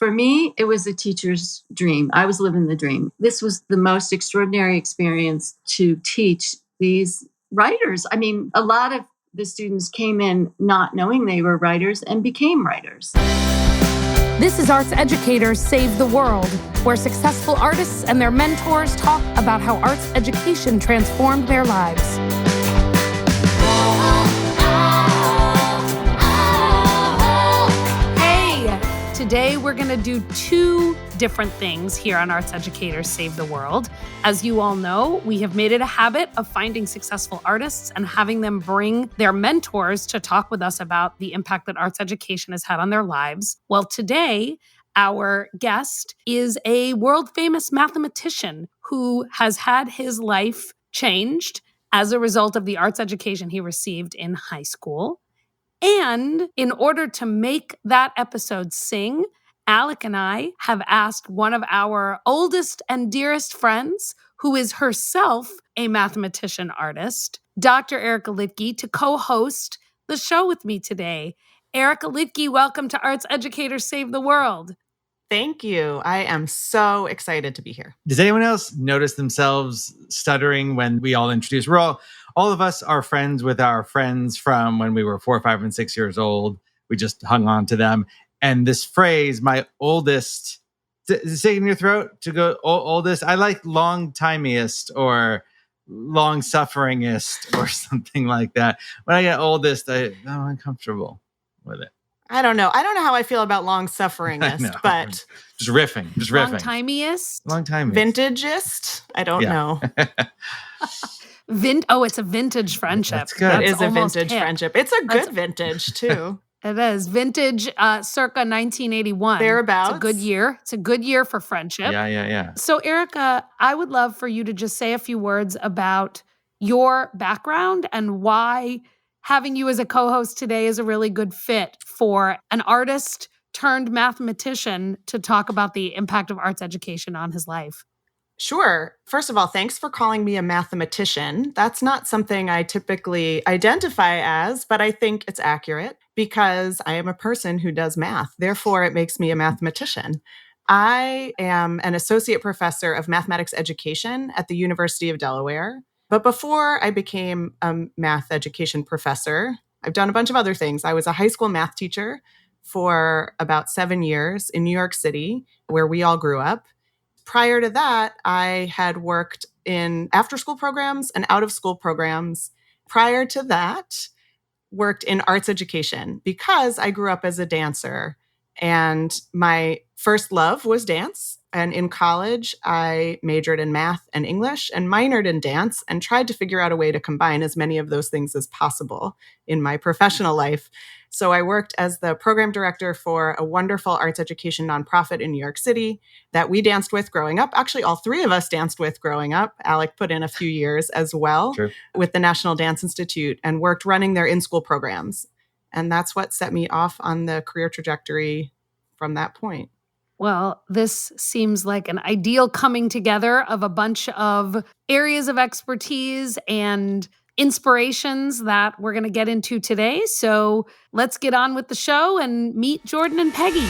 For me, it was a teacher's dream. I was living the dream. This was the most extraordinary experience to teach these writers. I mean, a lot of the students came in not knowing they were writers and became writers. This is Arts Educators Save the World, where successful artists and their mentors talk about how arts education transformed their lives. Today, we're going to do two different things here on Arts Educators Save the World. As you all know, we have made it a habit of finding successful artists and having them bring their mentors to talk with us about the impact that arts education has had on their lives. Well, today, our guest is a world-famous mathematician who has had his life changed as a result of the arts education he received in high school. And in order to make that episode sing, Alec and I have asked one of our oldest and dearest friends, who is herself a mathematician artist, Dr. Erica Litke, to co-host the show with me today. Erica Litke, welcome to Arts Educators Save the World. Thank you. I am so excited to be here. Does anyone else notice themselves stuttering when we all introduce? All of us are friends with our friends from when we were 4, 5, and 6 years old. We just hung on to them. And this phrase, my oldest, is it in your throat to go oldest? I like long-timest or long-sufferingest or something like that. When I get oldest, I'm uncomfortable with it. I don't know how I feel about long-sufferingest, but... Just riffing. Long-timest? Vintageist? I don't know. It's a vintage friendship. That's good. It is a vintage friendship. It's a good vintage, too. It is. Vintage, circa 1981. Thereabouts. It's a good year. It's a good year for friendship. Yeah. So, Erica, I would love for you to just say a few words about your background and why having you as a co-host today is a really good fit for an artist turned mathematician to talk about the impact of arts education on his life. Sure. First of all, thanks for calling me a mathematician. That's not something I typically identify as, but I think it's accurate because I am a person who does math. Therefore, it makes me a mathematician. I am an associate professor of mathematics education at the University of Delaware. But before I became a math education professor, I've done a bunch of other things. I was a high school math teacher for about 7 years in New York City, where we all grew up. Prior to that, I had worked in after-school programs and out-of-school programs. Prior to that, worked in arts education because I grew up as a dancer. And my first love was dance. And in college, I majored in math and English and minored in dance and tried to figure out a way to combine as many of those things as possible in my professional life. So I worked as the program director for a wonderful arts education nonprofit in New York City that we danced with growing up. Actually, all three of us danced with growing up. Alec put in a few years as well with the National Dance Institute and worked running their in-school programs. And that's what set me off on the career trajectory from that point. Well, this seems like an ideal coming together of a bunch of areas of expertise and inspirations that we're going to get into today. So let's get on with the show and meet Jordan and Peggy.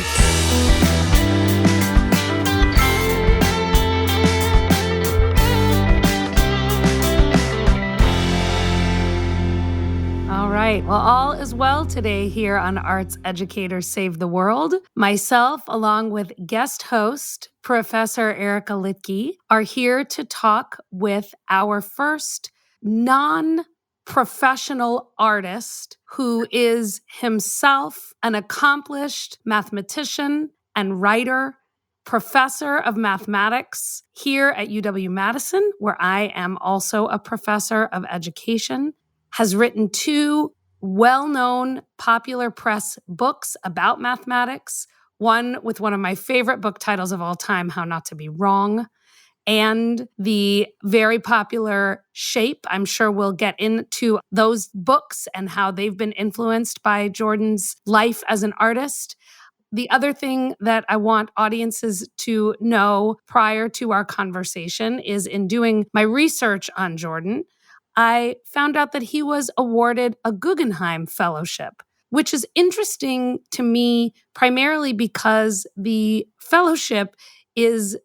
All right. Well, all is well today here on Arts Educators Save the World. Myself, along with guest host, Professor Erica Litke, are here to talk with our first non-professional artist who is himself an accomplished mathematician and writer, professor of mathematics here at UW-Madison, where I am also a professor of education, has written 2 well-known popular press books about mathematics, one with one of my favorite book titles of all time, How Not to Be Wrong, and the very popular Shape. I'm sure we'll get into those books and how they've been influenced by Jordan's life as an artist. The other thing that I want audiences to know prior to our conversation is in doing my research on Jordan, I found out that he was awarded a Guggenheim Fellowship, which is interesting to me primarily because the fellowship is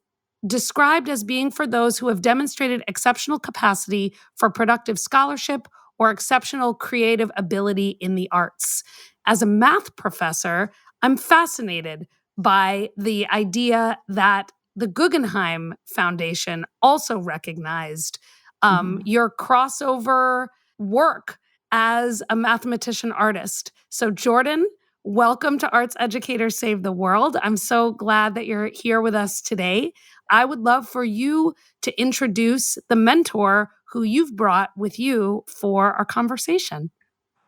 described as being for those who have demonstrated exceptional capacity for productive scholarship or exceptional creative ability in the arts. As a math professor, I'm fascinated by the idea that the Guggenheim Foundation also recognized your crossover work as a mathematician artist. So, Jordan, welcome to Arts Educators Save the World. I'm so glad that you're here with us today. I would love for you to introduce the mentor who you've brought with you for our conversation.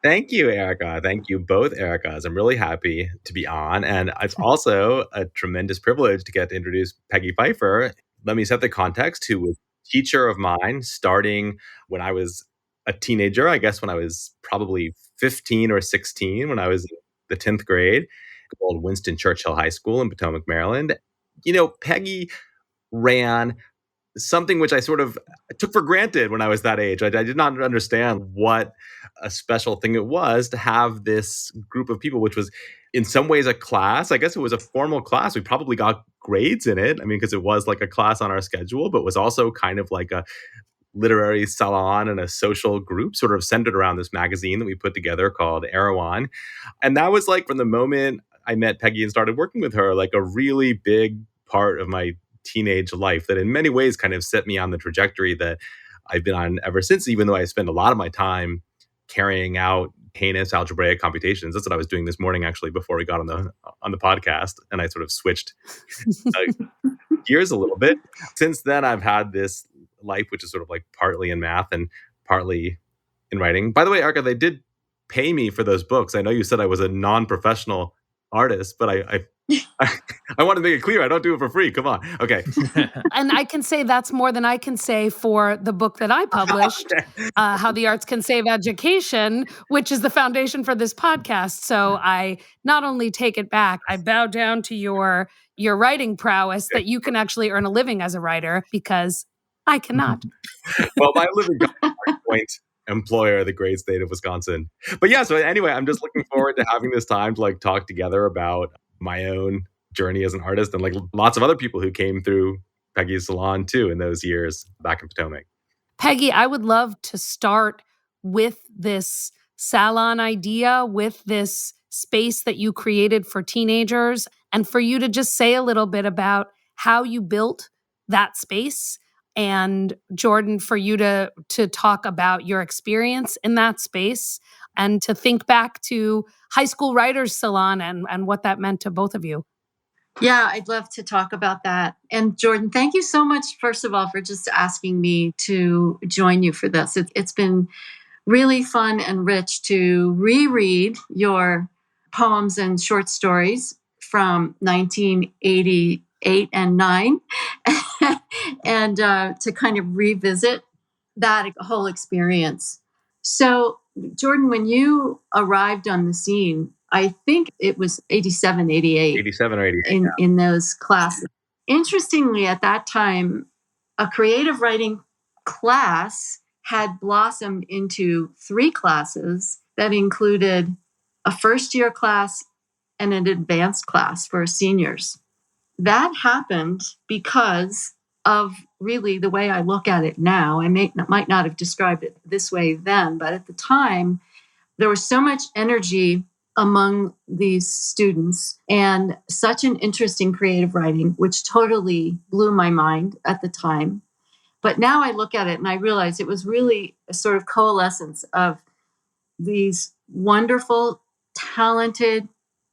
Thank you, Erica. Thank you both, Ericas. I'm really happy to be on. And it's also a tremendous privilege to get to introduce Peggy Pfeiffer. Let me set the context, who was a teacher of mine starting when I was a teenager, I guess when I was probably 15 or 16, when I was in the 10th grade, called Winston Churchill High School in Potomac, Maryland. You know, Peggy ran something which I sort of took for granted when I was that age. I did not understand what a special thing it was to have this group of people, which was in some ways a class. I guess it was a formal class. We probably got grades in it. I mean, because it was like a class on our schedule, but was also kind of like a literary salon and a social group sort of centered around this magazine that we put together called Erewhon. And that was like from the moment I met Peggy and started working with her, like a really big part of my teenage life that in many ways kind of set me on the trajectory that I've been on ever since, even though I spend a lot of my time carrying out heinous algebraic computations. That's what I was doing this morning, actually, before we got on the podcast. And I sort of switched gears a little bit. Since then, I've had this life, which is sort of like partly in math and partly in writing. By the way, Erica, they did pay me for those books. I know you said I was a non-professional artist, but I want to make it clear I don't do it for free. Come on. Okay. And I can say that's more than I can say for the book that I published, How the Arts Can Save Education, which is the foundation for this podcast. So I not only take it back, I bow down to your writing prowess that you can actually earn a living as a writer, because I cannot. Well, my living got a point employer, the great state of Wisconsin. But yeah, so anyway, I'm just looking forward to having this time to like talk together about my own journey as an artist and like lots of other people who came through Peggy's salon too in those years back in Potomac. Peggy, I would love to start with this salon idea, with this space that you created for teenagers, and for you to just say a little bit about how you built that space. And Jordan, for you to talk about your experience in that space and to think back to high school writers salon and what that meant to both of you. Yeah, I'd love to talk about that. And Jordan, thank you so much, first of all, for just asking me to join you for this. It's been really fun and rich to reread your poems and short stories from 1988 and 9 and to kind of revisit that whole experience. So, Jordan, when you arrived on the scene, I think it was 87, 88. 87 or 88. In those classes. Interestingly, at that time, a creative writing class had blossomed into 3 classes that included a first-year class and an advanced class for seniors. That happened because of really the way I look at it now. I might not have described it this way then, but at the time, there was so much energy among these students and such an interest in creative writing, which totally blew my mind at the time. But now I look at it and I realize it was really a sort of coalescence of these wonderful, talented,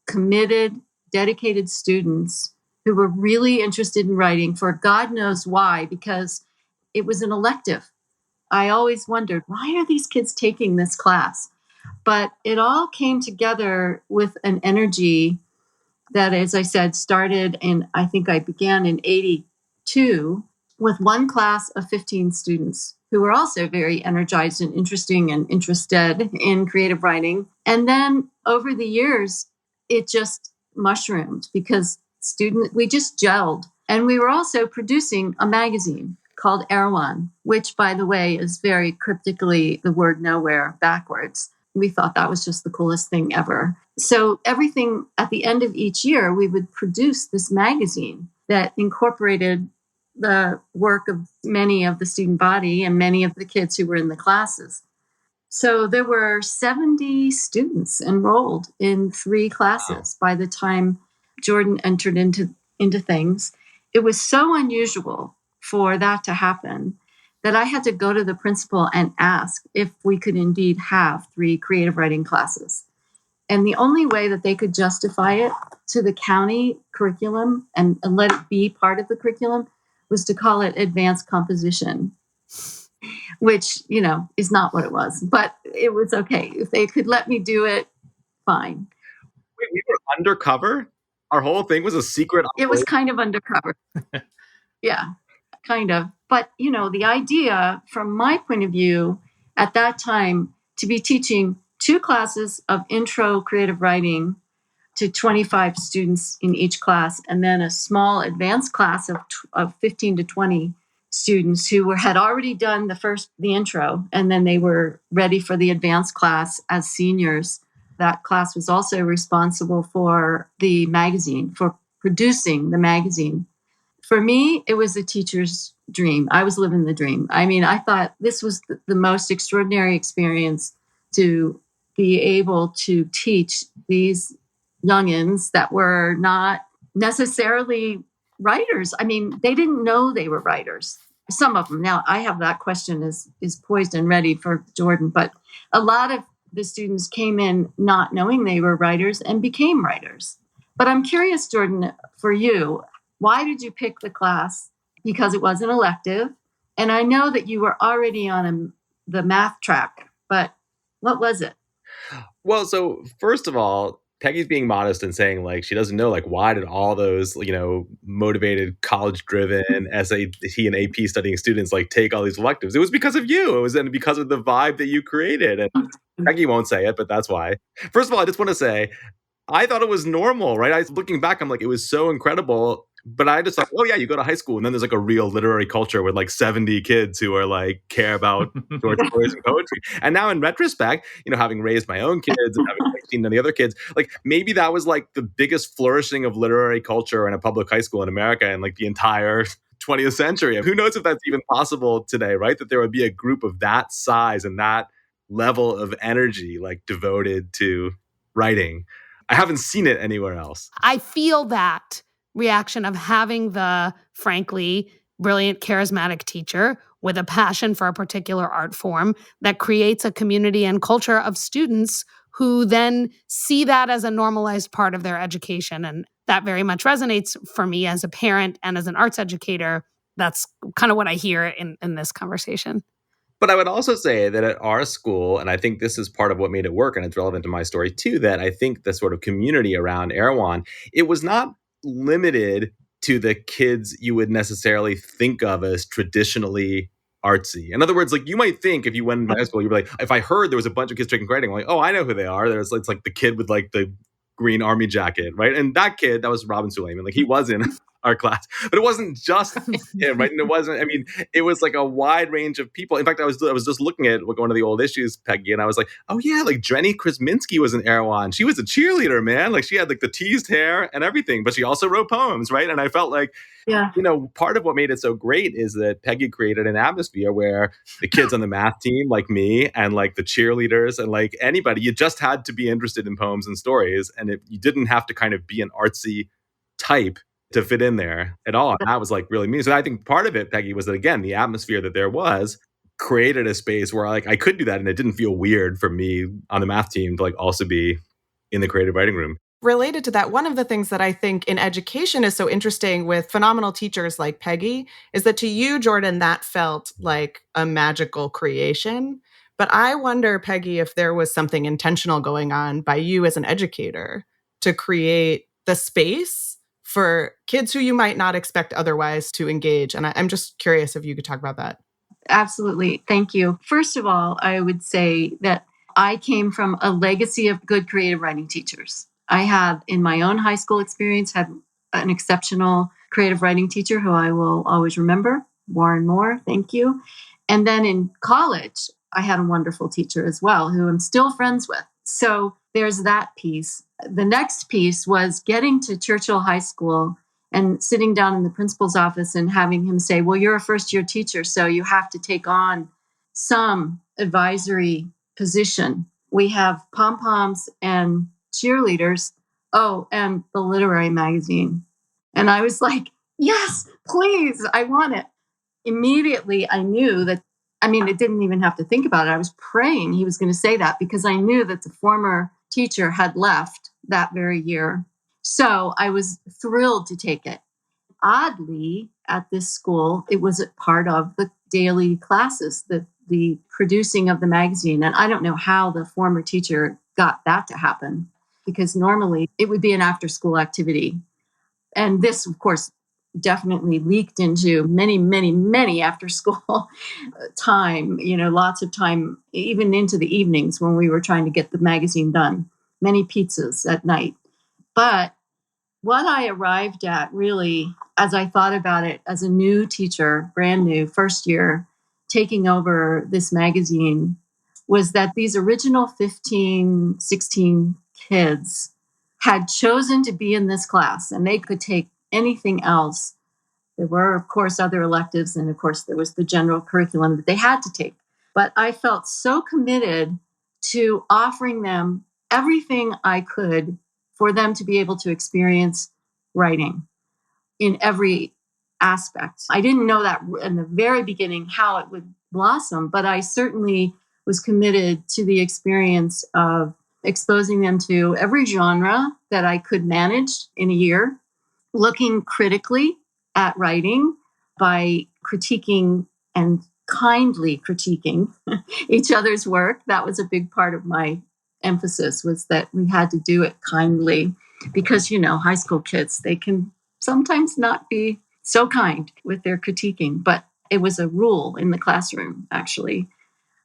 committed, dedicated students who were really interested in writing for God knows why, because it was an elective. I always wondered, why are these kids taking this class? But it all came together with an energy that, as I said, started in, I think I began in 82 with one class of 15 students who were also very energized and interesting and interested in creative writing. And then over the years, it just mushroomed because we just gelled. And we were also producing a magazine called Erewhon, which, by the way, is very cryptically the word nowhere backwards. we thought that was just the coolest thing ever. So everything at the end of each year, we would produce this magazine that incorporated the work of many of the student body and many of the kids who were in the classes. So there were 70 students enrolled in 3 classes by the time Jordan entered into things. It was so unusual for that to happen that I had to go to the principal and ask if we could indeed have 3 creative writing classes. And the only way that they could justify it to the county curriculum and let it be part of the curriculum was to call it advanced composition, which, is not what it was. But it was okay. If they could let me do it, fine. Wait, we were undercover? Our whole thing was a secret operation? It was kind of undercover. Yeah, kind of. But, the idea from my point of view at that time to be teaching 2 classes of intro creative writing to 25 students in each class, and then a small advanced class of 15 to 20 students who had already done the intro, and then they were ready for the advanced class as seniors. That class was also responsible for the magazine, for producing the magazine. For me, it was a teacher's dream. I was living the dream. I mean, I thought this was the most extraordinary experience to be able to teach these youngins that were not necessarily writers. I mean, they didn't know they were writers. Some of them. Now, I have that question is poised and ready for Jordan, but a lot of the students came in not knowing they were writers and became writers. But I'm curious, Jordan, for you, why did you pick the class? Because it was an elective. And I know that you were already on the math track, but what was it? Well, so first of all, Peggy's being modest and saying she doesn't know why did all those motivated college driven SAT and AP studying students take all these electives. It was because of you. It was because of the vibe that you created. And Peggy won't say it, but that's why. First of all, I just want to say I thought it was normal, right? I was looking back, I'm it was so incredible. But I just thought, oh yeah, you go to high school and then there's a real literary culture with 70 kids who are care about short stories and poetry. And now in retrospect, having raised my own kids and having seen the other kids, maybe that was the biggest flourishing of literary culture in a public high school in America in the entire 20th century. Who knows if that's even possible today, right? That there would be a group of that size and that level of energy devoted to writing. I haven't seen it anywhere else. I feel that reaction of having the, frankly, brilliant, charismatic teacher with a passion for a particular art form that creates a community and culture of students who then see that as a normalized part of their education. And that very much resonates for me as a parent and as an arts educator. That's kind of what I hear in this conversation. But I would also say that at our school, and I think this is part of what made it work, and it's relevant to my story too, that I think the sort of community around Erewhon, it was not limited to the kids you would necessarily think of as traditionally artsy. In other words, you might think if you went into high school, you'd be if I heard there was a bunch of kids taking writing, oh, I know who they are. It's the kid with the green army jacket, right? And that kid, that was Robin Suleiman. He was in our class, but it wasn't just him, right? And it wasn't, it was a wide range of people. In fact, I was just looking at one of the old issues, Peggy, and I was oh yeah, Jenny Krasminski was in Erewhon. She was a cheerleader, man. She had the teased hair and everything, but she also wrote poems, right? And I felt yeah, part of what made it so great is that Peggy created an atmosphere where the kids on the math team, like me, and the cheerleaders and anybody, you just had to be interested in poems and stories. And you didn't have to kind of be an artsy type to fit in there at all. And that was really me. So I think part of it, Peggy, was that again, the atmosphere that there was created a space where I could do that. And it didn't feel weird for me on the math team to also be in the creative writing room. Related to that, one of the things that I think in education is so interesting with phenomenal teachers like Peggy is that to you, Jordan, that felt like a magical creation. But I wonder, Peggy, if there was something intentional going on by you as an educator to create the space for kids who you might not expect otherwise to engage. And I'm just curious if you could talk about that. Absolutely. Thank you. First of all, I would say that I came from a legacy of good creative writing teachers. I had, in my own high school experience, had an exceptional creative writing teacher who I will always remember, Warren Moore. Thank you. And then in college, I had a wonderful teacher as well, who I'm still friends with. So there's that piece. The next piece was getting to Churchill High School and sitting down in the principal's office and having him say, well, you're a first year teacher, so you have to take on some advisory position. We have pom-poms and cheerleaders. Oh, and the literary magazine. And I was like, yes, please, I want it. Immediately, I knew that, I mean, it didn't even have to think about it. I was praying he was going to say that because I knew that the former teacher had left that very year. So I was thrilled to take it. Oddly, at this school, it was a part of the daily classes, the producing of the magazine. And I don't know how the former teacher got that to happen, because normally it would be an after-school activity. And this, of course, definitely leaked into many, many, many after-school time, lots of time, even into the evenings when we were trying to get the magazine done, many pizzas at night. But what I arrived at really, as I thought about it as a new teacher, brand new, first year, taking over this magazine, was that these original 15, 16 kids had chosen to be in this class, and they could take anything else. There were, of course, other electives, and of course, there was the general curriculum that they had to take. But I felt so committed to offering them everything I could for them to be able to experience writing in every aspect. I didn't know that in the very beginning how it would blossom, but I certainly was committed to the experience of exposing them to every genre that I could manage in a year, looking critically at writing by critiquing and kindly critiquing each other's work. That was a big part of my emphasis, was that we had to do it kindly, because, high school kids, they can sometimes not be so kind with their critiquing, but it was a rule in the classroom, actually.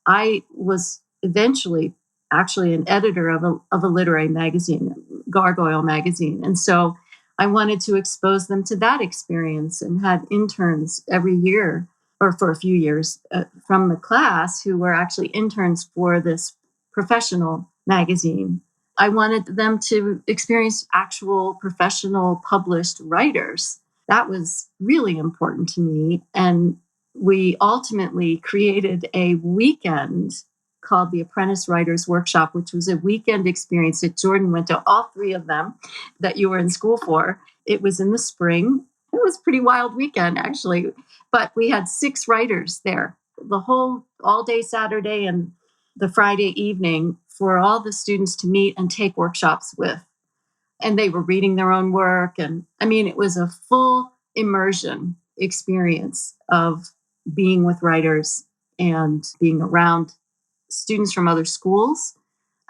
I was eventually actually an editor of a literary magazine, Gargoyle magazine. And so I wanted to expose them to that experience, and had interns every year, or for a few years, from the class who were actually interns for this professional magazine. I wanted them to experience actual professional published writers. That was really important to me. And we ultimately created a weekend called the Apprentice Writers Workshop, which was a weekend experience that Jordan went to all three of them that you were in school for. It was in the spring. It was a pretty wild weekend, actually. But we had 6 writers there, the whole all day Saturday and the Friday evening, for all the students to meet and take workshops with. And they were reading their own work. And I mean, it was a full immersion experience of being with writers and being around students from other schools.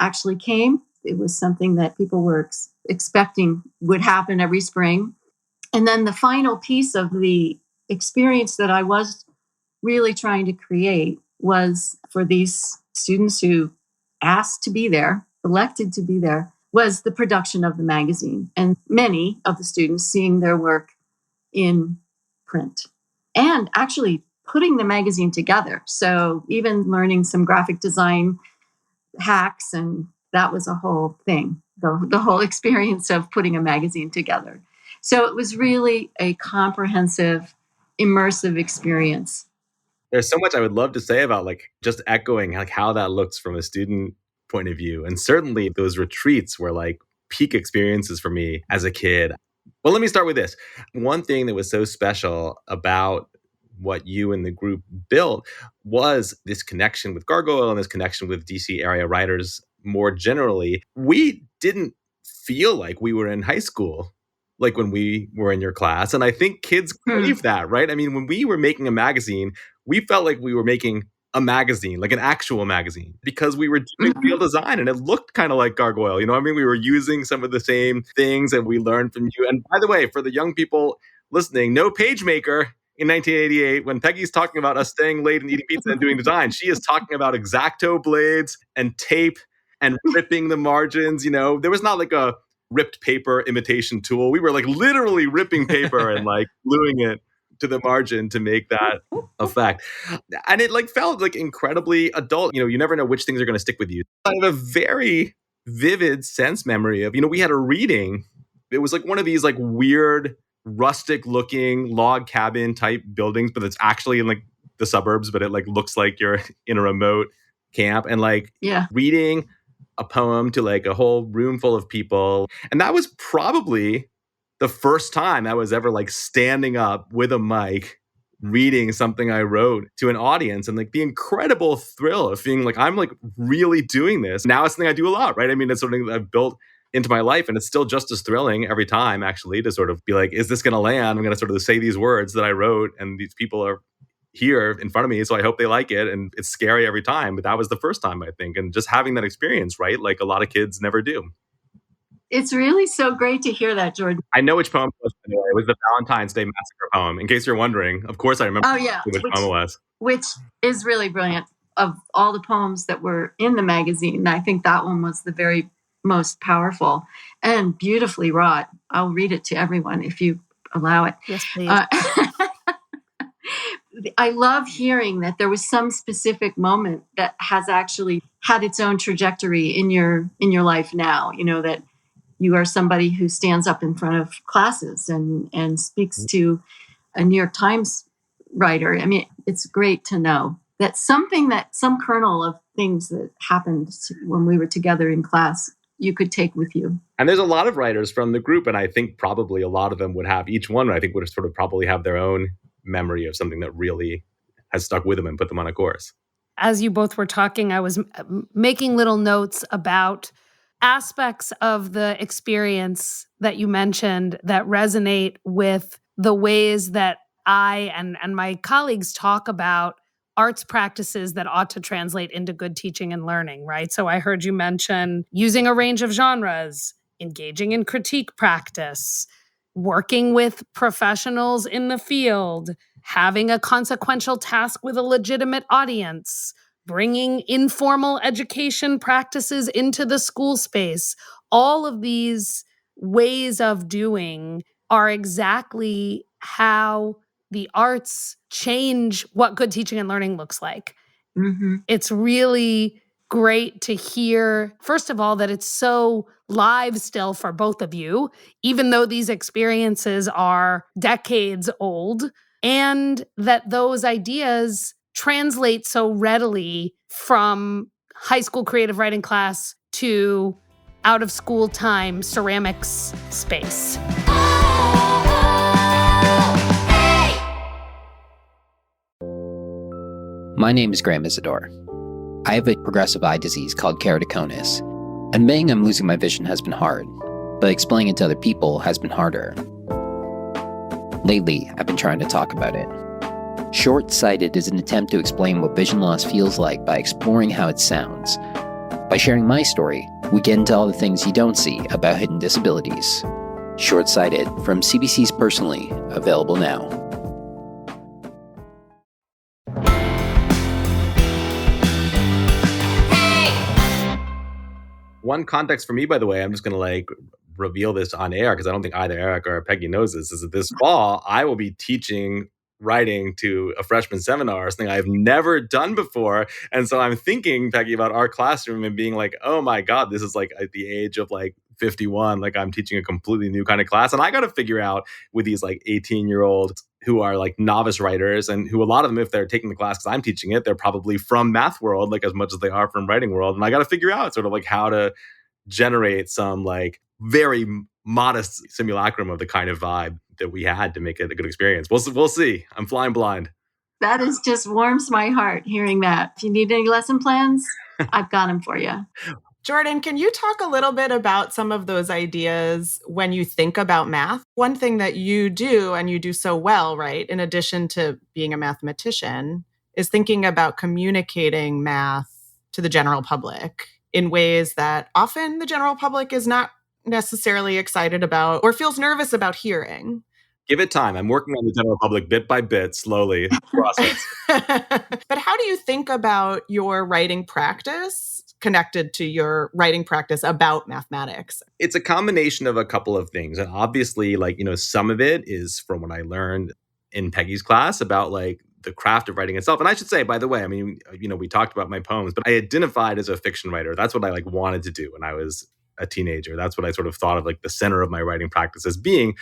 Actually came. It was something that people were expecting would happen every spring. And then the final piece of the experience that I was really trying to create was for these students who asked to be there, elected to be there, was the production of the magazine, and many of the students seeing their work in print and actually putting the magazine together. So even learning some graphic design hacks, and that was a whole thing, the whole experience of putting a magazine together. So it was really a comprehensive, immersive experience. There's so much I would love to say about just echoing how that looks from a student point of view. And certainly those retreats were peak experiences for me as a kid. Well, let me start with this. One thing that was so special about what you and the group built was this connection with Gargoyle and this connection with DC area writers more generally. We didn't feel like we were in high school when we were in your class. And I think kids crave that, right? I mean, when we were making a magazine, we felt like we were making a magazine, like an actual magazine, because we were doing real design and it looked kind of like Gargoyle. I mean, we were using some of the same things that we learned from you. And by the way, for the young people listening, no PageMaker in 1988, when Peggy's talking about us staying late and eating pizza and doing design, she is talking about X-Acto blades and tape and ripping the margins. There was not a ripped paper imitation tool. We were literally ripping paper and gluing it to the margin to make that effect. And it like felt like incredibly adult. You never know which things are going to stick with you. I have a very vivid sense memory of, we had a reading. It was like one of these like weird rustic looking log cabin type buildings, but it's actually in like the suburbs, but it like looks like you're in a remote camp, and like reading a poem to like a whole room full of people. And that was probably the first time I was ever like standing up with a mic reading something I wrote to an audience, and like the incredible thrill of feeling like I'm like really doing this. Now it's something I do a lot, right? I mean, it's something that I've built into my life, and it's still just as thrilling every time actually to sort of be like, is this going to land? I'm going to sort of say these words that I wrote, and these people are here in front of me, so I hope they like it. And it's scary every time, but that was the first time, I think. And just having that experience, right? Like a lot of kids never do. It's really so great to hear that, Jordan. I know which poem it was. It was the Valentine's Day Massacre poem. In case you're wondering, of course I remember which poem it was. Which is really brilliant. Of all the poems that were in the magazine, I think that one was the very most powerful and beautifully wrought. I'll read it to everyone if you allow it. Yes, please. I love hearing that there was some specific moment that has actually had its own trajectory in your life now, that you are somebody who stands up in front of classes and speaks to a New York Times writer. I mean, it's great to know that some kernel of things that happened when we were together in class, you could take with you. And there's a lot of writers from the group, and I think probably a lot of them would have, each one I think would sort of probably have their own memory of something that really has stuck with them and put them on a course. As you both were talking, I was making little notes about aspects of the experience that you mentioned that resonate with the ways that I and my colleagues talk about arts practices that ought to translate into good teaching and learning, right? So I heard you mention using a range of genres, engaging in critique practice, working with professionals in the field, having a consequential task with a legitimate audience, bringing informal education practices into the school space. All of these ways of doing are exactly how the arts change what good teaching and learning looks like. Mm-hmm. It's really great to hear, first of all, that it's so live still for both of you, even though these experiences are decades old, and that those ideas translate so readily from high school creative writing class to out of school time ceramics space. My name is Graham Isidore. I have a progressive eye disease called keratoconus. Admitting I'm losing my vision has been hard, but explaining it to other people has been harder. Lately, I've been trying to talk about it. Short-sighted is an attempt to explain what vision loss feels like by exploring how it sounds. By sharing my story, we get into all the things you don't see about hidden disabilities. Short-sighted from CBC's Personally, available now. One context for me, by the way, I'm just going to like reveal this on air because I don't think either Eric or Peggy knows this, is that this fall I will be teaching writing to a freshman seminar, something I've never done before. And so I'm thinking, Peggy, about our classroom and being like, oh my God, this is like at the age of like 51, like I'm teaching a completely new kind of class. And I got to figure out with these like 18-year-olds who are like novice writers, and who a lot of them, if they're taking the class because I'm teaching it, they're probably from math world, like as much as they are from writing world. And I got to figure out sort of like how to generate some like very modest simulacrum of the kind of vibe that we had to make it a good experience. We'll see. I'm flying blind. That is just warms my heart hearing that. If you need any lesson plans, I've got them for you. Jordan, can you talk a little bit about some of those ideas when you think about math? One thing that you do, and you do so well, right, in addition to being a mathematician, is thinking about communicating math to the general public in ways that often the general public is not necessarily excited about or feels nervous about hearing. Give it time. I'm working on the general public bit by bit, slowly, process. But how do you think about your writing practice connected to your writing practice about mathematics? It's a combination of a couple of things. And obviously, like, some of it is from what I learned in Peggy's class about like the craft of writing itself. And I should say, by the way, I mean, we talked about my poems, but I identified as a fiction writer. That's what I like wanted to do when I was a teenager. That's what I sort of thought of like the center of my writing practice as being,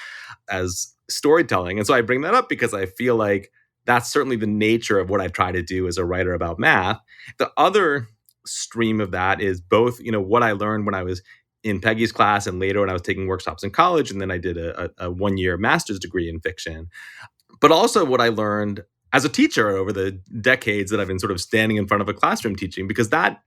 as storytelling. And so I bring that up because I feel like that's certainly the nature of what I try to do as a writer about math. The other stream of that is both, what I learned when I was in Peggy's class and later when I was taking workshops in college. And then I did a 1-year master's degree in fiction. But also what I learned as a teacher over the decades that I've been sort of standing in front of a classroom teaching, because that,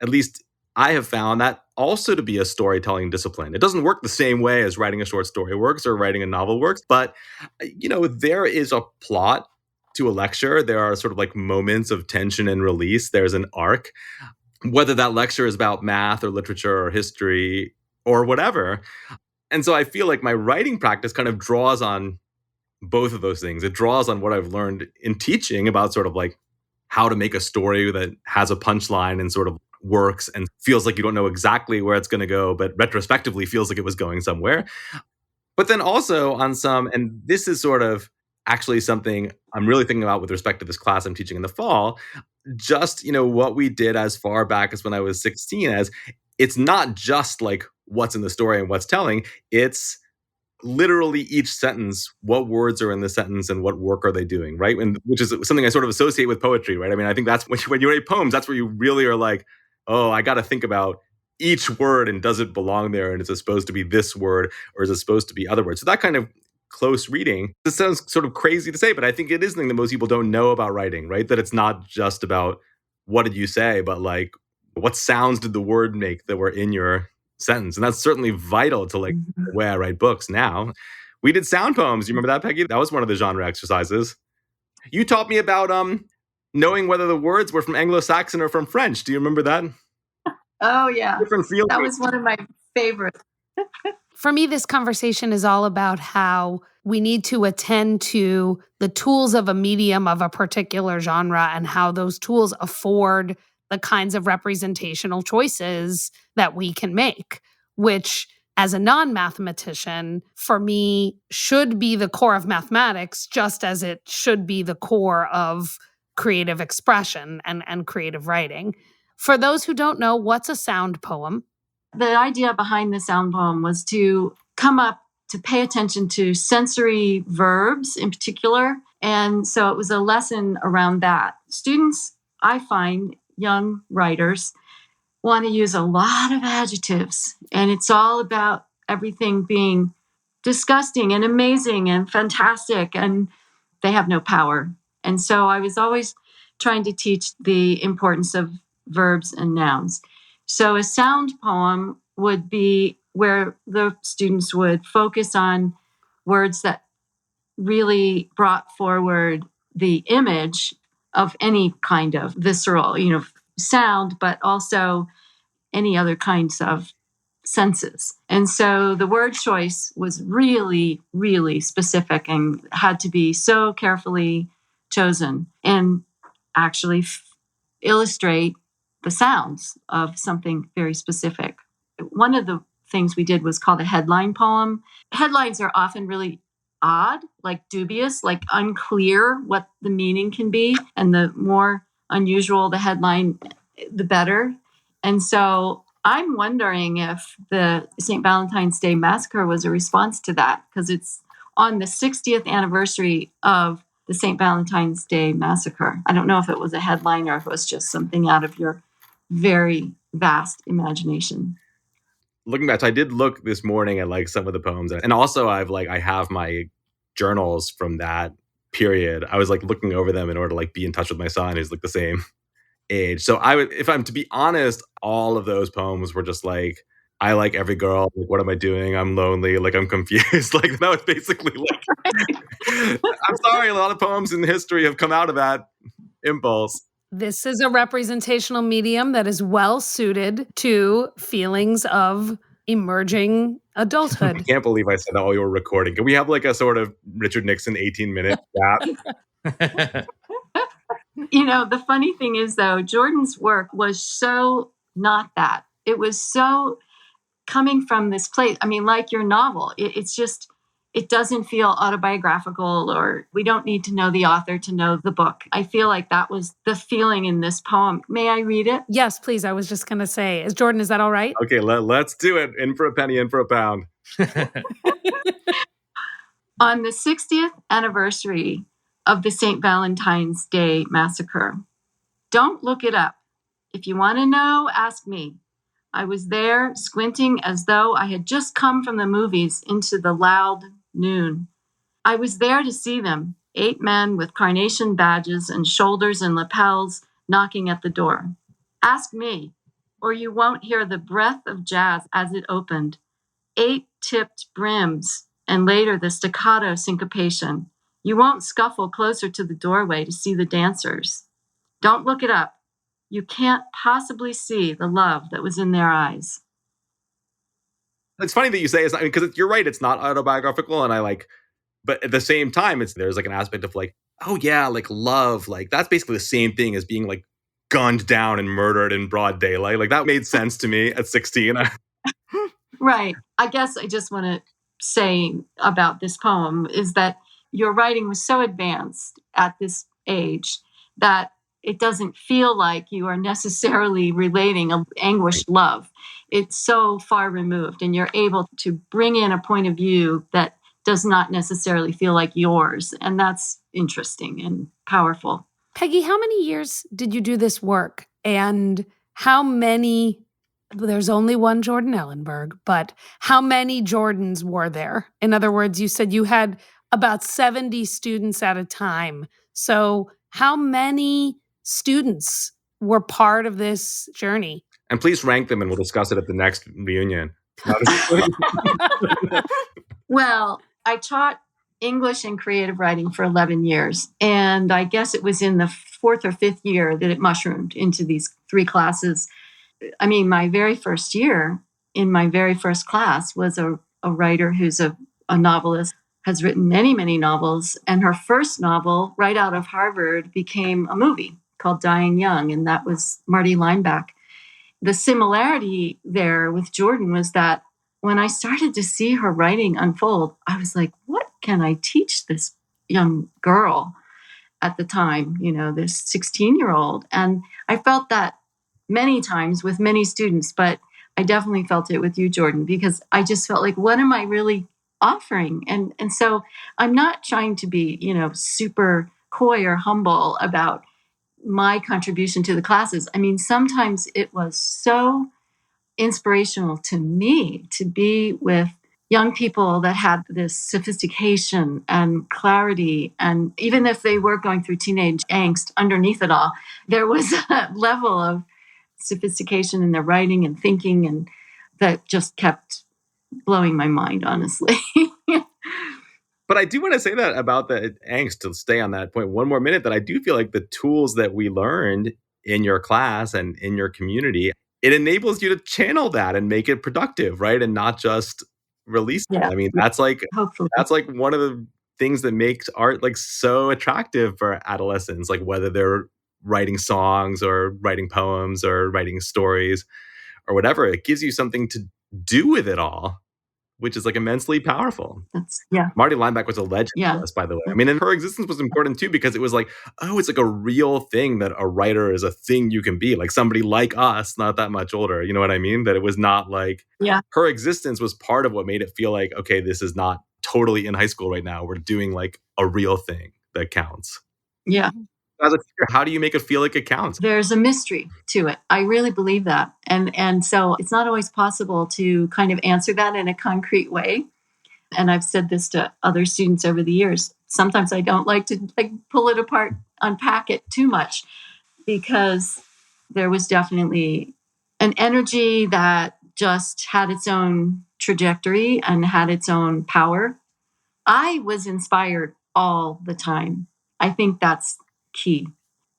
at least I have found that also to be a storytelling discipline. It doesn't work the same way as writing a short story works or writing a novel works, but, there is a plot to a lecture. There are sort of like moments of tension and release. There's an arc, whether that lecture is about math or literature or history or whatever. And so I feel like my writing practice kind of draws on both of those things. It draws on what I've learned in teaching about sort of like how to make a story that has a punchline and sort of works and feels like you don't know exactly where it's going to go, but retrospectively feels like it was going somewhere. But then also on some, and this is sort of actually something I'm really thinking about with respect to this class I'm teaching in the fall, just, what we did as far back as when I was 16, as it's not just like what's in the story and what's telling, it's literally each sentence, what words are in the sentence and what work are they doing, right? And which is something I sort of associate with poetry, right? I mean, I think that's when you write poems, that's where you really are like, oh, I got to think about each word and does it belong there? And is it supposed to be this word or is it supposed to be other words? So that kind of close reading, this sounds sort of crazy to say, but I think it is something that most people don't know about writing, right? That it's not just about what did you say, but like what sounds did the word make that were in your sentence. And that's certainly vital to like the way I write books now. We did sound poems. You remember that, Peggy? That was one of the genre exercises. You taught me about knowing whether the words were from Anglo-Saxon or from French. Do you remember that? Oh, yeah. Different feelings. That was one of my favorites. For me, this conversation is all about how we need to attend to the tools of a medium of a particular genre and how those tools afford the kinds of representational choices that we can make, which as a non-mathematician, for me, should be the core of mathematics, just as it should be the core of creative expression and creative writing. For those who don't know, what's a sound poem? The idea behind the sound poem was to come up to pay attention to sensory verbs in particular. And so it was a lesson around that. Students, I find, young writers, want to use a lot of adjectives. And it's all about everything being disgusting and amazing and fantastic. And they have no power. And so I was always trying to teach the importance of verbs and nouns. So a sound poem would be where the students would focus on words that really brought forward the image of any kind of visceral, sound, but also any other kinds of senses. And so the word choice was really, really specific and had to be so carefully chosen and actually illustrate the sounds of something very specific. One of the things we did was called a headline poem. Headlines are often really odd, like dubious, like unclear what the meaning can be. And the more unusual the headline, the better. And so I'm wondering if the St. Valentine's Day Massacre was a response to that, because it's on the 60th anniversary of the St. Valentine's Day Massacre. I don't know if it was a headline or if it was just something out of your very vast imagination. Looking back, so I did look this morning at like some of the poems, and also I have my journals from that period. I was like looking over them in order to like be in touch with my son, who's like the same age. So I would, if I'm to be honest, all of those poems were just like, I like every girl. Like, what am I doing? I'm lonely. Like, I'm confused. Like, that was basically like, I'm sorry, a lot of poems in history have come out of that impulse. This is a representational medium that is well suited to feelings of emerging adulthood. I can't believe I said that while you were recording. Can we have like a sort of Richard Nixon 18-minute gap? The funny thing is, though, Jordan's work was so not that. It was so coming from this place. I mean, like your novel, it's just, it doesn't feel autobiographical, or we don't need to know the author to know the book. I feel like that was the feeling in this poem. May I read it? Yes, please. I was just going to say, Jordan, is that all right? Okay, let's do it. In for a penny, in for a pound. On the 60th anniversary of the St. Valentine's Day massacre, don't look it up. If you want to know, ask me. I was there squinting as though I had just come from the movies into the loud noon. I was there to see them, 8 men with carnation badges and shoulders and lapels knocking at the door. Ask me, or you won't hear the breath of jazz as it opened. 8 tipped brims, and later the staccato syncopation. You won't scuffle closer to the doorway to see the dancers. Don't look it up. You can't possibly see the love that was in their eyes. It's funny that you say it's not, because you're right, it's not autobiographical, and but at the same time, there's like an aspect of like, oh yeah, like love, like that's basically the same thing as being like gunned down and murdered in broad daylight. Like that made sense to me at 16. Right. I guess I just want to say about this poem is that your writing was so advanced at this age that it doesn't feel like you are necessarily relating an anguished love. It's so far removed, and you're able to bring in a point of view that does not necessarily feel like yours. And that's interesting and powerful. Peggy, how many years did you do this work? And how many, there's only one Jordan Ellenberg, but how many Jordans were there? In other words, you said you had about 70 students at a time. So how many students were part of this journey? And please rank them, and we'll discuss it at the next reunion. Well, I taught English and creative writing for 11 years. And I guess it was in the 4th or 5th year that it mushroomed into these 3 classes. I mean, my very first year in my very first class was a writer who's a novelist, has written many, many novels. And her first novel, right out of Harvard, became a movie called Dying Young. And that was Marty Lineback. The similarity there with Jordan was that when I started to see her writing unfold, I was like, what can I teach this young girl at the time, this 16-year-old? And I felt that many times with many students, but I definitely felt it with you, Jordan, because I just felt like, what am I really offering? And so I'm not trying to be, super coy or humble about my contribution to the classes. I mean, sometimes it was so inspirational to me to be with young people that had this sophistication and clarity. And even if they were going through teenage angst underneath it all, there was a level of sophistication in their writing and thinking, and that just kept blowing my mind, honestly. But I do want to say that about the angst, to stay on that point one more minute, that I do feel like the tools that we learned in your class and in your community, it enables you to channel that and make it productive, right? And not just release it. I mean, that's like one of the things that makes art like so attractive for adolescents, like whether they're writing songs or writing poems or writing stories or whatever. It gives you something to do with it all, which is like immensely powerful. Marty Lineback was a legend for us, by the way. I mean, and her existence was important too, because it was like, oh, it's like a real thing that a writer is a thing you can be, like somebody like us, not that much older. You know what I mean? That it was not like, her existence was part of what made it feel like, okay, this is not totally in high school right now. We're doing like a real thing that counts. Yeah. As a teacher, how do you make it feel like it counts? There's a mystery to it. I really believe that. And so it's not always possible to kind of answer that in a concrete way. And I've said this to other students over the years. Sometimes I don't like to pull it apart, unpack it too much, because there was definitely an energy that just had its own trajectory and had its own power. I was inspired all the time. I think that's key.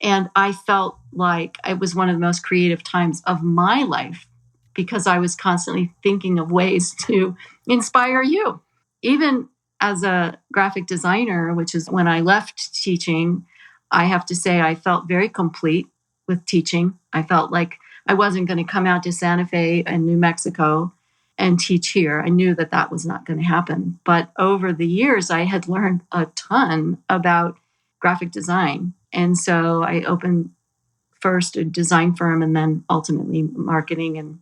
And I felt like it was one of the most creative times of my life, because I was constantly thinking of ways to inspire you. Even as a graphic designer, which is when I left teaching, I have to say I felt very complete with teaching. I felt like I wasn't going to come out to Santa Fe and New Mexico and teach here. I knew that that was not going to happen. But over the years, I had learned a ton about graphic design. And so I opened first a design firm and then ultimately marketing. And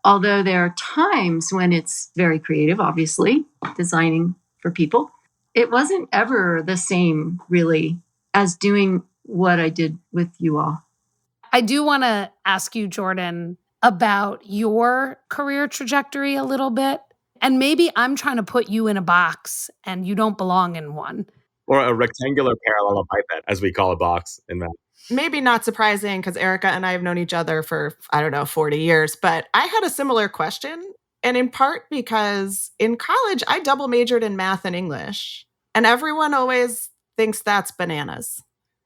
although there are times when it's very creative, obviously, designing for people, it wasn't ever the same, really, as doing what I did with you all. I do want to ask you, Jordan, about your career trajectory a little bit. And maybe I'm trying to put you in a box and you don't belong in one. Or a rectangular parallelepiped, as we call a box in math. Maybe not surprising because Erica and I have known each other for, 40 years, but I had a similar question. And in part because in college, I double majored in math and English. And everyone always thinks that's bananas.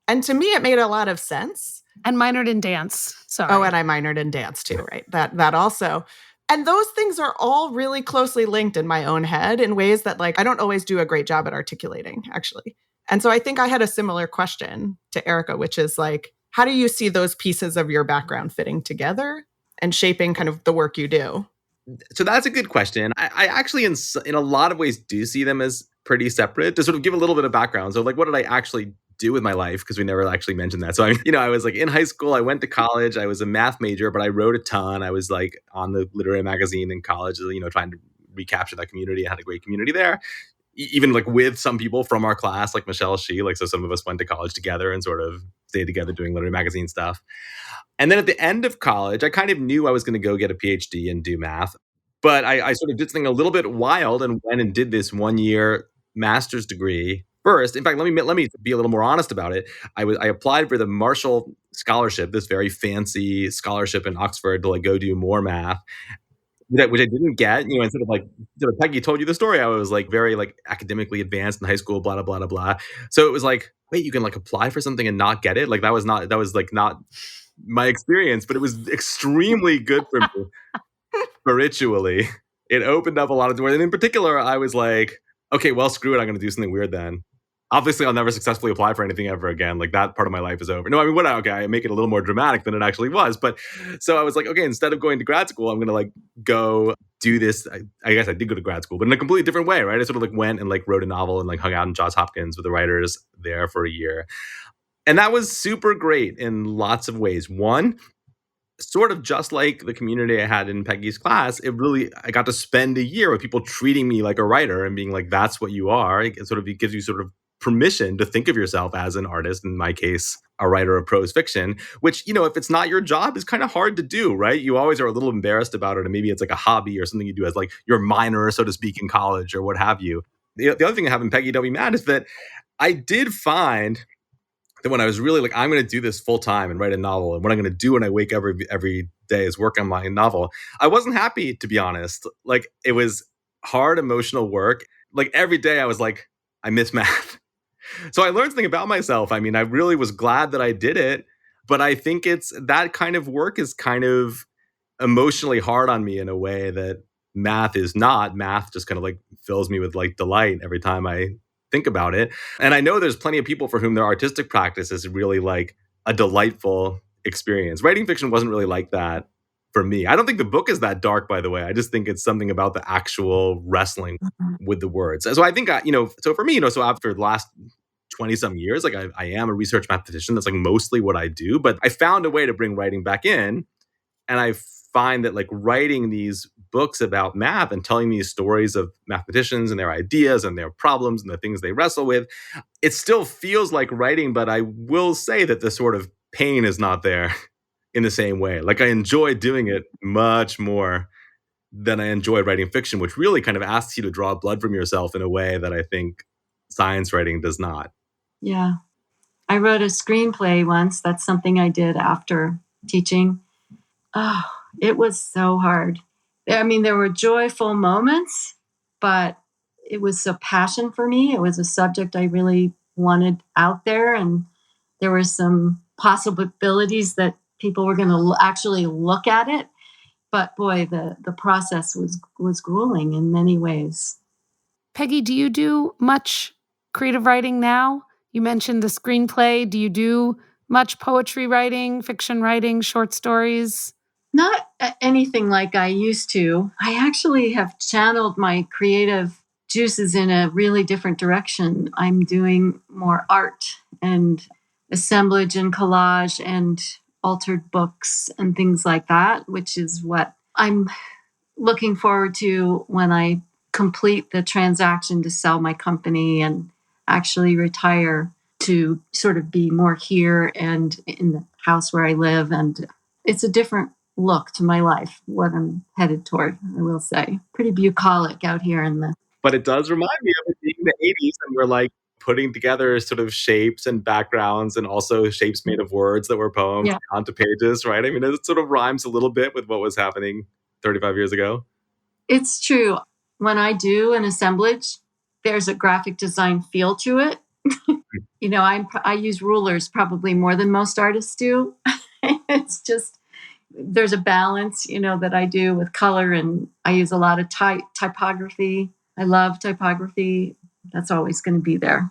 And to me, it made a lot of sense. And minored in dance. Sorry. Oh, and I minored in dance too, right? That also. And those things are all really closely linked in my own head in ways that, like, I don't always do a great job at articulating, actually. And so I think I had a similar question to Erica, which is like, how do you see those pieces of your background fitting together and shaping kind of the work you do? So that's a good question. I actually, in a lot of ways, do see them as pretty separate. To sort of give a little bit of background. So, like, what did I actually do with my life? Because we never actually mentioned that. So, I was like in high school, I went to college, I was a math major, but I wrote a ton. I was like on the literary magazine in college, trying to recapture that community. I had a great community there. Even like with some people from our class, like Michelle Shee, like, so some of us went to college together and sort of stayed together doing literary magazine stuff. And then at the end of college, I kind of knew I was going to go get a PhD and do math. But I sort of did something a little bit wild and went and did this 1-year master's degree first. In fact, let me be a little more honest about it. I applied for the Marshall Scholarship, this very fancy scholarship in Oxford, to like go do more math, which I didn't get. And sort of Peggy told you the story. I was like very like academically advanced in high school, blah, blah, blah, blah, blah. So it was like, wait, you can like apply for something and not get it? Like that was like not my experience, but it was extremely good for me spiritually. It opened up a lot of doors. And in particular, I was like, okay, well, screw it. I'm going to do something weird then. Obviously, I'll never successfully apply for anything ever again. Like that part of my life is over. No, I mean, okay, I make it a little more dramatic than it actually was. But so I was like, okay, instead of going to grad school, I'm going to like go do this. I guess I did go to grad school, but in a completely different way, right? I sort of like went and like wrote a novel and like hung out in Johns Hopkins with the writers there for a year. And that was super great in lots of ways. One, sort of just like the community I had in Peggy's class, I got to spend a year with people treating me like a writer and being like, that's what you are. It gives you sort of permission to think of yourself as an artist, in my case, a writer of prose fiction, which, if it's not your job, is kind of hard to do, right? You always are a little embarrassed about it. And maybe it's like a hobby or something you do as like your minor, so to speak, in college or what have you. The other thing having Peggy don't be mad is that I did find that when I was really like, I'm going to do this full time and write a novel, and what I'm going to do when I wake up every day is work on my novel, I wasn't happy, to be honest. Like it was hard emotional work. Like every day I was like, I miss math. So I learned something about myself. I mean, I really was glad that I did it, but I think it's that kind of work is kind of emotionally hard on me in a way that math is not. Math just kind of like fills me with like delight every time I think about it. And I know there's plenty of people for whom their artistic practice is really like a delightful experience. Writing fiction wasn't really like that for me. I don't think the book is that dark, by the way. I just think it's something about the actual wrestling with the words. So I think, so for me, so after the last 20 some years, like I am a research mathematician. That's like mostly what I do, but I found a way to bring writing back in. And I find that like writing these books about math and telling these stories of mathematicians and their ideas and their problems and the things they wrestle with, it still feels like writing, but I will say that the sort of pain is not there in the same way. Like I enjoy doing it much more than I enjoy writing fiction, which really kind of asks you to draw blood from yourself in a way that I think science writing does not. Yeah. I wrote a screenplay once. That's something I did after teaching. Oh, it was so hard. I mean, there were joyful moments, but it was a passion for me. It was a subject I really wanted out there. And there were some possibilities that people were going to actually look at it. But boy, the process was grueling in many ways. Peggy, do you do much creative writing now? You mentioned the screenplay. Do you do much poetry writing, fiction writing, short stories? Not anything like I used to. I actually have channeled my creative juices in a really different direction. I'm doing more art and assemblage and collage and altered books and things like that, which is what I'm looking forward to when I complete the transaction to sell my company and actually retire, to sort of be more here and in the house where I live. And it's a different look to my life, what I'm headed toward, I will say. Pretty bucolic out here in the... But it does remind me of it being the 80s, and we're like putting together sort of shapes and backgrounds and also shapes made of words that were poems onto pages, right? I mean, it sort of rhymes a little bit with what was happening 35 years ago. It's true. When I do an assemblage, there's a graphic design feel to it. You know, I use rulers probably more than most artists do. It's just, there's a balance, you know, that I do with color, and I use a lot of typography. I love typography. That's always going to be there.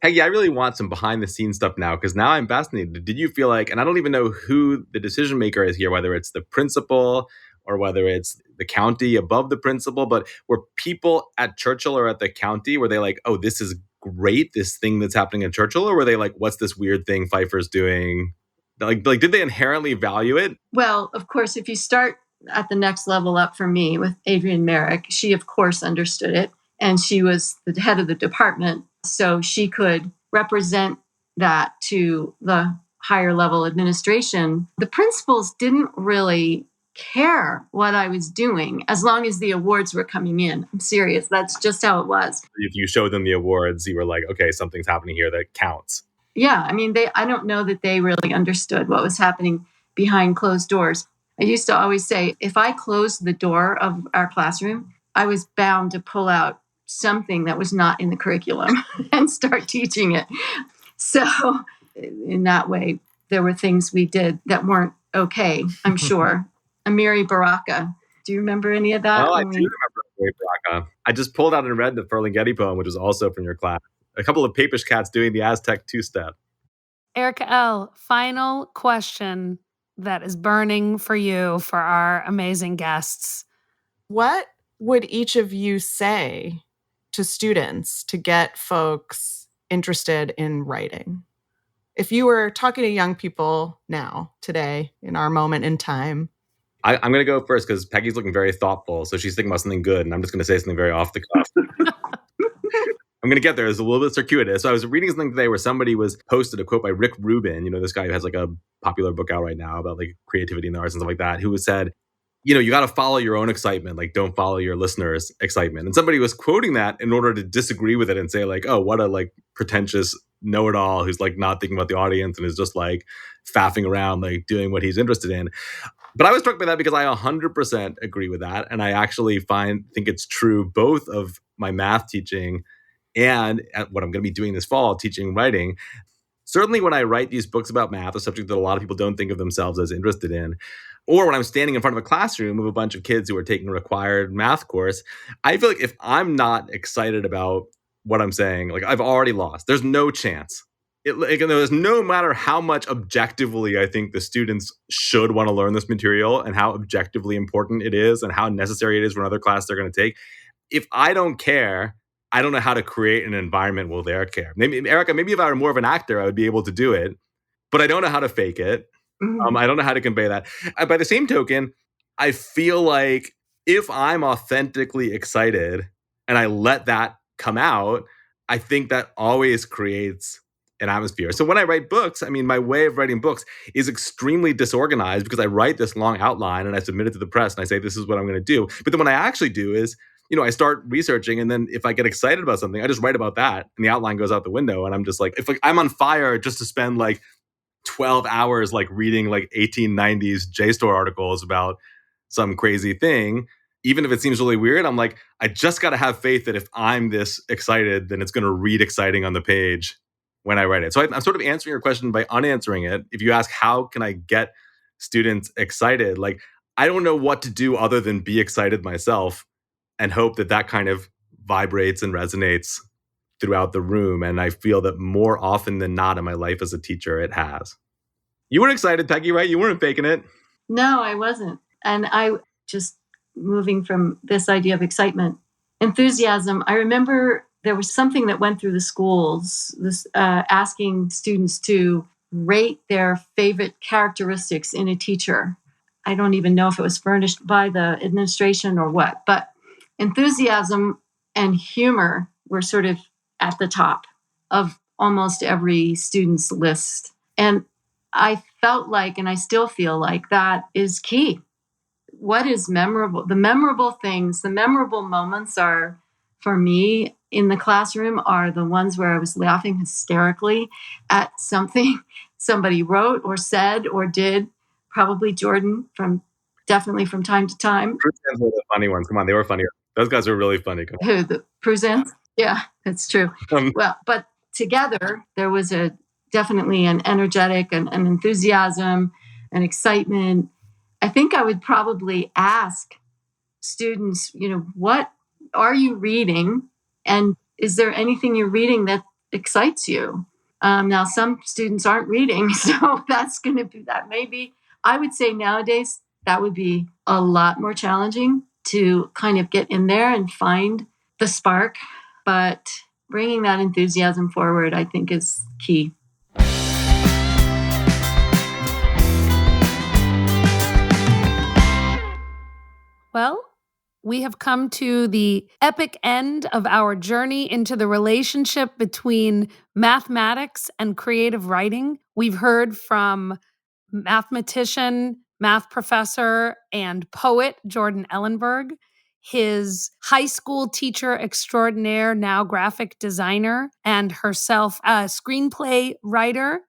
Peggy, I really want some behind the scenes stuff now, because now I'm fascinated. Did you feel like, and I don't even know who the decision maker is here, whether it's the principal or whether it's the county above the principal, but were people at Churchill or at the county, were they like, oh, this is great, this thing that's happening at Churchill? Or were they like, what's this weird thing Pfeiffer's doing? Like, did they inherently value it? Well, of course, if you start at the next level up for me with Adrienne Merrick, she, of course, understood it. And she was the head of the department. So she could represent that to the higher level administration. The principals didn't really care what I was doing as long as the awards were coming in. I'm serious. That's just how it was. If you showed them the awards, you were like, okay, something's happening here that counts. Yeah. I mean, I don't know that they really understood what was happening behind closed doors. I used to always say, if I closed the door of our classroom, I was bound to pull out something that was not in the curriculum and start teaching it. So in that way, there were things we did that weren't okay, I'm sure. Amiri Baraka. Do you remember any of that? Oh, I do remember Amiri Baraka. I just pulled out and read the Ferlinghetti poem, which was also from your class. A couple of Papish cats doing the Aztec two-step. Erica L., final question that is burning for you, for our amazing guests. What would each of you say to students to get folks interested in writing? If you were talking to young people now, today, in our moment in time. I'm going to go first because Peggy's looking very thoughtful. So she's thinking about something good, and I'm just going to say something very off the cuff. I'm going to get there. It's a little bit circuitous. So I was reading something today where somebody was posted a quote by Rick Rubin, you know, this guy who has like a popular book out right now about like creativity in the arts and stuff like that, who said, you know, you got to follow your own excitement. Like, don't follow your listeners' excitement. And somebody was quoting that in order to disagree with it and say like, oh, what a like pretentious know-it-all who's like not thinking about the audience and is just like faffing around, like doing what he's interested in. But I was struck by that because I 100% agree with that. And I actually think it's true both of my math teaching and at what I'm going to be doing this fall, teaching writing. Certainly when I write these books about math, a subject that a lot of people don't think of themselves as interested in, or when I'm standing in front of a classroom of a bunch of kids who are taking a required math course, I feel like if I'm not excited about what I'm saying, like I've already lost. There's no chance. There's no matter how much objectively I think the students should want to learn this material and how objectively important it is and how necessary it is for another class they're going to take. If I don't care, I don't know how to create an environment where they care. Maybe, Erica, maybe if I were more of an actor, I would be able to do it, but I don't know how to fake it. I don't know how to convey that. By the same token, I feel like if I'm authentically excited and I let that come out, I think that always creates an atmosphere. So when I write books, I mean, my way of writing books is extremely disorganized because I write this long outline and I submit it to the press and I say, this is what I'm going to do. But then what I actually do is, you know, I start researching, and then if I get excited about something, I just write about that and the outline goes out the window. And I'm just like, if like I'm on fire just to spend like 12 hours like reading like 1890s JSTOR articles about some crazy thing, even if it seems really weird, I'm like, I just got to have faith that if I'm this excited, then it's going to read exciting on the page when I write it. So I'm sort of answering your question by unanswering it. If you ask, how can I get students excited? Like, I don't know what to do other than be excited myself and hope that that kind of vibrates and resonates throughout the room. And I feel that more often than not in my life as a teacher, it has. You were excited, Peggy, right? You weren't faking it. No, I wasn't. And I just moving from this idea of excitement, enthusiasm. I remember there was something that went through the schools, this asking students to rate their favorite characteristics in a teacher. I don't even know if it was furnished by the administration or what, but enthusiasm and humor were sort of at the top of almost every student's list. And I felt like, and I still feel like, that is key. What is memorable? The memorable things, the memorable moments are, for me, in the classroom are the ones where I was laughing hysterically at something somebody wrote or said or did. Probably Jordan, definitely from time to time. Prusans were the funny ones. Come on, they were funny. Those guys were really funny. Come on. Who, the Prusans? Yeah, that's true. Well, but together there was definitely an energetic and an enthusiasm and excitement. I think I would probably ask students, what are you reading? And is there anything you're reading that excites you? Now, some students aren't reading, so that's going to be that. Maybe I would say nowadays that would be a lot more challenging to kind of get in there and find the spark. But bringing that enthusiasm forward, I think, is key. Well, we have come to the epic end of our journey into the relationship between mathematics and creative writing. We've heard from mathematician, math professor, and poet Jordan Ellenberg, his high school teacher extraordinaire, now graphic designer, and herself a screenplay writer.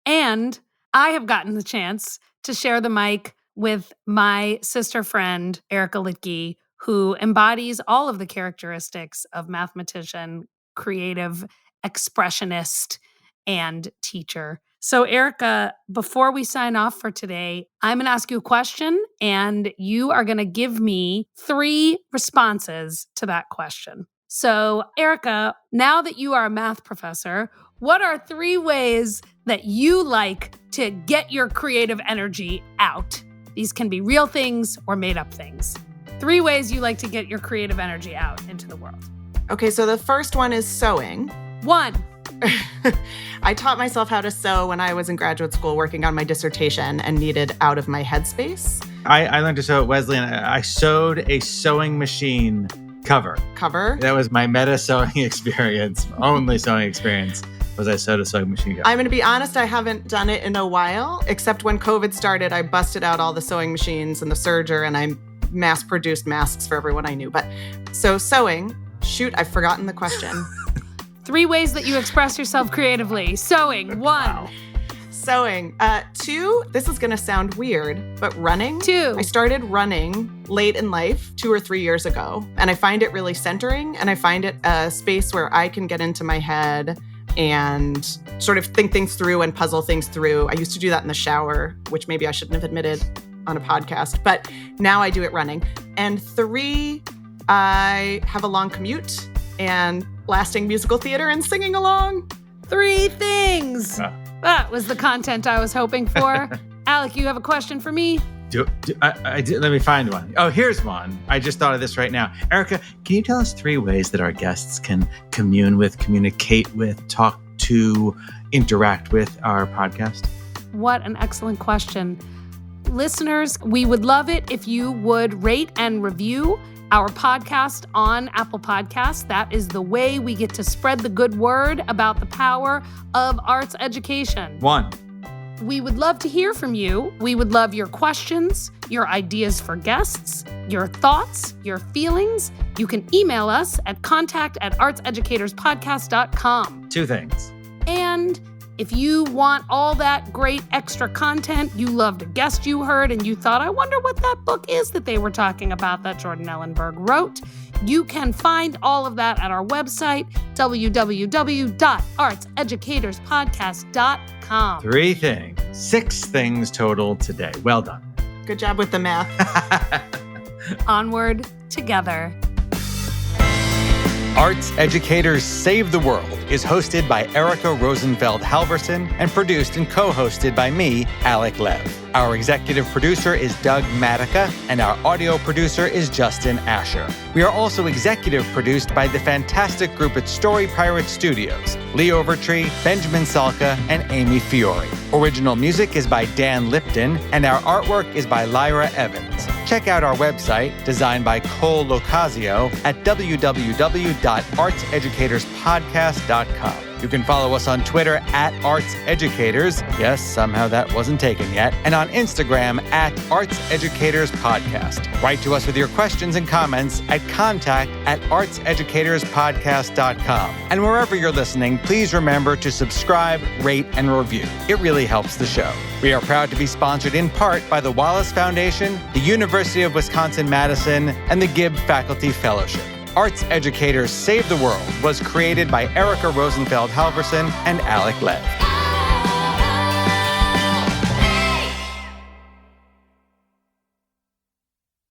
And I have gotten the chance to share the mic with my sister friend, Erica Litke, who embodies all of the characteristics of mathematician, creative, expressionist, and teacher. So, Erica, before we sign off for today, I'm going to ask you a question, and you are going to give me 3 responses to that question. So, Erica, now that you are a math professor, what are 3 ways that you like to get your creative energy out? These can be real things or made up things. 3 ways you like to get your creative energy out into the world. Okay, so the first one is sewing. 1. I taught myself how to sew when I was in graduate school working on my dissertation and needed out of my headspace. I learned to sew at Wesleyan. I sewed a sewing machine cover. That was my meta sewing experience. Only sewing experience was I sewed a sewing machine cover. I'm going to be honest, I haven't done it in a while, except when COVID started, I busted out all the sewing machines and the serger and I mass-produced masks for everyone I knew. But so sewing, shoot, I've forgotten the question. 3 ways that you express yourself creatively. Sewing, 1. Wow. Sewing. 2, this is going to sound weird, but running. 2. I started running late in life 2 or 3 years ago, and I find it really centering, and I find it a space where I can get into my head and sort of think things through and puzzle things through. I used to do that in the shower, which maybe I shouldn't have admitted on a podcast, but now I do it running. And 3, I have a long commute and blasting musical theater and singing along. 3 things. That was the content I was hoping for. Alec, you have a question for me? Let me find one. Oh, here's one. I just thought of this right now. Erica, can you tell us 3 ways that our guests can commune with, communicate with, talk to, interact with our podcast? What an excellent question. Listeners, we would love it if you would rate and review our podcast on Apple Podcasts. That is the way we get to spread the good word about the power of arts education. 1. We would love to hear from you. We would love your questions, your ideas for guests, your thoughts, your feelings. You can email us at contact@artseducatorspodcast.com. 2 things. And if you want all that great extra content, you loved a guest you heard and you thought, I wonder what that book is that they were talking about that Jordan Ellenberg wrote, you can find all of that at our website, www.artseducatorspodcast.com. 3 things. 6 things total today. Well done. Good job with the math. Onward together. Arts Educators Save the World is hosted by Erica Rosenfeld Halverson and produced and co-hosted by me, Alec Lev. Our executive producer is Doug Matica, and our audio producer is Justin Asher. We are also executive produced by the fantastic group at Story Pirate Studios, Lee Overtree, Benjamin Salka, and Amy Fiore. Original music is by Dan Lipton, and our artwork is by Lyra Evans. Check out our website, designed by Cole Locasio, at www.artseducatorspodcast.com. You can follow us on Twitter at ArtsEducators. Yes, somehow that wasn't taken yet. And on Instagram at ArtsEducatorsPodcast. Write to us with your questions and comments at contact@artseducatorspodcast.com. And wherever you're listening, please remember to subscribe, rate, and review. It really helps the show. We are proud to be sponsored in part by the Wallace Foundation, the University of Wisconsin-Madison, and the Gibb Faculty Fellowship. Arts Educators Save the World was created by Erica Rosenfeld Halverson and Alec Lev.